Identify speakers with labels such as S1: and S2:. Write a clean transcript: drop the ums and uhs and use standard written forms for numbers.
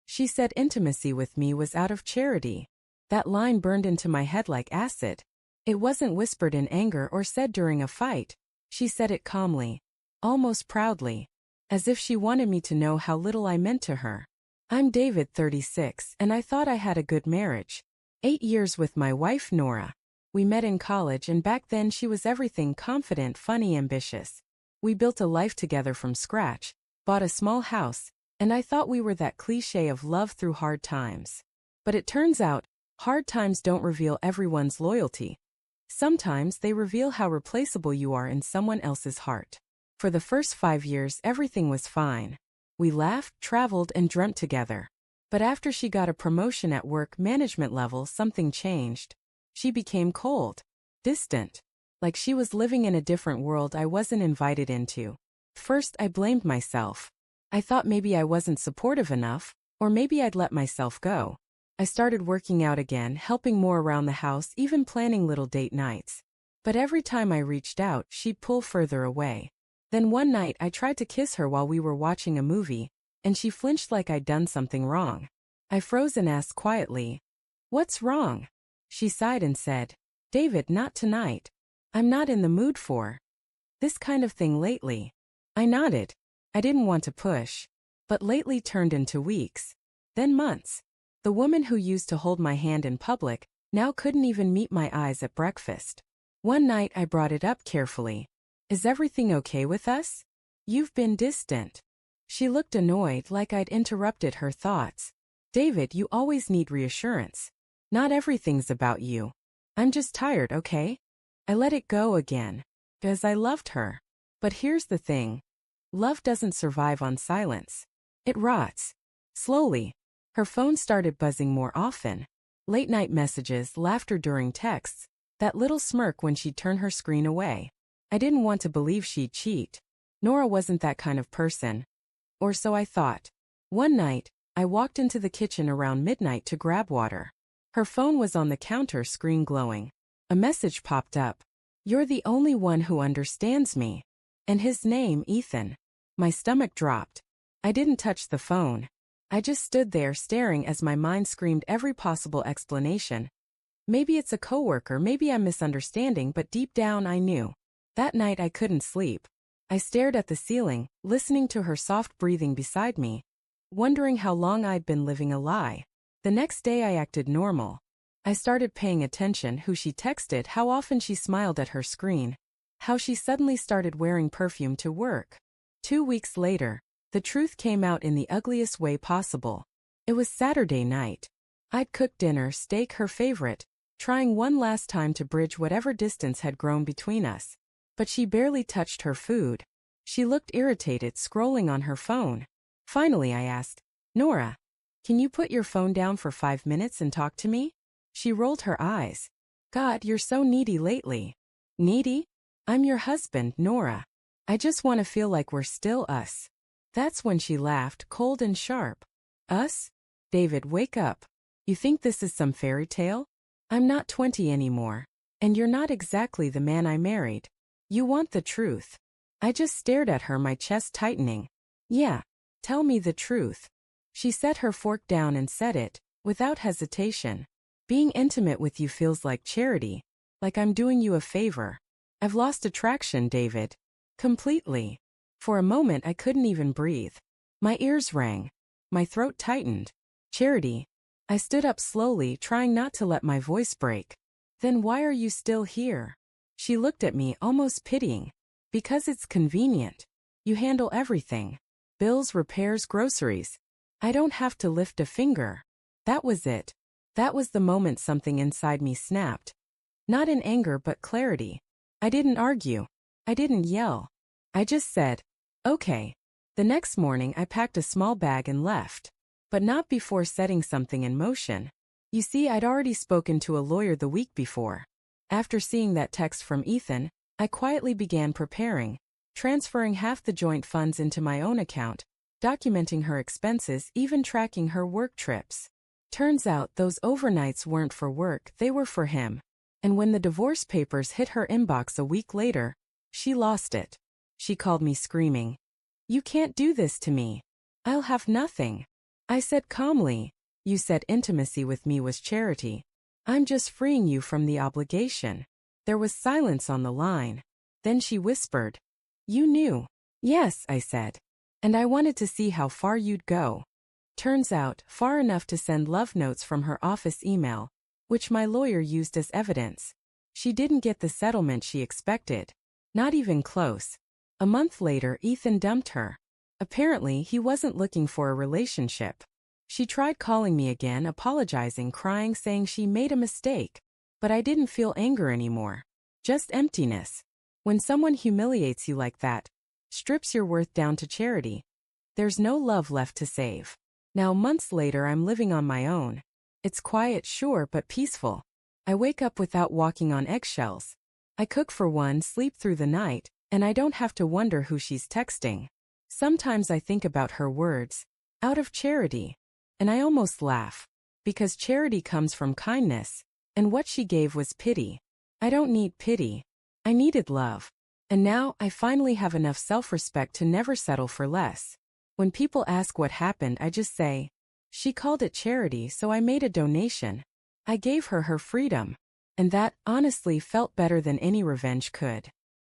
S1: She said intimacy with me was out of charity. That line burned into my head like acid. It wasn't whispered in anger or said during a fight. She said it calmly, almost proudly, as if she wanted me to know how little I meant to her. I'm David, 36, and I thought I had a good marriage. 8 years with my wife Nora. We met in college, and back then she was everything: confident, funny, ambitious. We built a life together from scratch, bought a small house, and I thought we were that cliché of love through hard times. But it turns out, hard times don't reveal everyone's loyalty. Sometimes they reveal how replaceable you are in someone else's heart. For the first 5 years, everything was fine. We laughed, traveled, and dreamt together. But after she got a promotion at work management level, something changed. She became cold, distant, like she was living in a different world I wasn't invited into. First, I blamed myself. I thought maybe I wasn't supportive enough, or maybe I'd let myself go. I started working out again, helping more around the house, even planning little date nights. But every time I reached out, she'd pull further away. Then one night I tried to kiss her while we were watching a movie, and she flinched like I'd done something wrong. I froze and asked quietly, "What's wrong?" She sighed and said, "David, not tonight. I'm not in the mood for this kind of thing lately." I nodded. I didn't want to push. But lately turned into weeks. Then months. The woman who used to hold my hand in public now couldn't even meet my eyes at breakfast. One night I brought it up carefully. "Is everything okay with us? You've been distant." She looked annoyed, like I'd interrupted her thoughts. "David, you always need reassurance. Not everything's about you. I'm just tired, okay?" I let it go again, because I loved her. But here's the thing. Love doesn't survive on silence. It rots. Slowly. Her phone started buzzing more often. Late-night messages, laughter during texts, that little smirk when she'd turn her screen away. I didn't want to believe she'd cheat. Nora wasn't that kind of person. Or so I thought. One night, I walked into the kitchen around midnight to grab water. Her phone was on the counter, screen glowing. A message popped up. "You're the only one who understands me." And his name, Ethan. My stomach dropped. I didn't touch the phone. I just stood there staring as my mind screamed every possible explanation. Maybe it's a coworker, maybe I'm misunderstanding, but deep down I knew. That night I couldn't sleep. I stared at the ceiling, listening to her soft breathing beside me, wondering how long I'd been living a lie. The next day I acted normal. I started paying attention: who she texted, how often she smiled at her screen, how she suddenly started wearing perfume to work. 2 weeks later, the truth came out in the ugliest way possible. It was Saturday night. I'd cooked dinner, steak, her favorite, trying one last time to bridge whatever distance had grown between us. But she barely touched her food. She looked irritated, scrolling on her phone. Finally I asked, "Nora, can you put your phone down for 5 minutes and talk to me?" She rolled her eyes. "God, you're so needy lately." "Needy? I'm your husband, Nora. I just want to feel like we're still us." That's when she laughed, cold and sharp. "Us? David, wake up. You think this is some fairy tale? I'm not 20 anymore. And you're not exactly the man I married. You want the truth." I just stared at her, my chest tightening. "Yeah, tell me the truth." She set her fork down and said it, without hesitation. "Being intimate with you feels like charity, like I'm doing you a favor. I've lost attraction, David. Completely." For a moment I couldn't even breathe. My ears rang. My throat tightened. "Charity." I stood up slowly, trying not to let my voice break. "Then why are you still here?" She looked at me, almost pitying. "Because it's convenient. You handle everything. Bills, repairs, groceries. I don't have to lift a finger." That was it. That was the moment something inside me snapped. Not in anger, but clarity. I didn't argue. I didn't yell. I just said, "Okay." The next morning I packed a small bag and left. But not before setting something in motion. You see, I'd already spoken to a lawyer the week before. After seeing that text from Ethan, I quietly began preparing, transferring half the joint funds into my own account, documenting her expenses, even tracking her work trips. Turns out those overnights weren't for work, they were for him. And when the divorce papers hit her inbox a week later, she lost it. She called me screaming, "You can't do this to me. I'll have nothing." I said calmly. You said intimacy with me was charity. I'm just freeing you from the obligation. There was silence on the line. Then she whispered, You knew. Yes, I said. And I wanted to see how far you'd go. Turns out, far enough to send love notes from her office email, which my lawyer used as evidence. She didn't get the settlement she expected. Not even close. A month later, Ethan dumped her. Apparently, he wasn't looking for a relationship. She tried calling me again, apologizing, crying, saying she made a mistake. But I didn't feel anger anymore. Just emptiness. When someone humiliates you like that, strips your worth down to charity, there's no love left to save. Now, months later, I'm living on my own. It's quiet, sure, but peaceful. I wake up without walking on eggshells. I cook for one, sleep through the night, and I don't have to wonder who she's texting. Sometimes I think about her words, out of charity. And I almost laugh. Because charity comes from kindness, and what she gave was pity. I don't need pity. I needed love. And now I finally have enough self-respect to never settle for less. When people ask what happened, I just say, she called it charity, so I made a donation. I gave her her freedom. And that, honestly, felt better than any revenge could.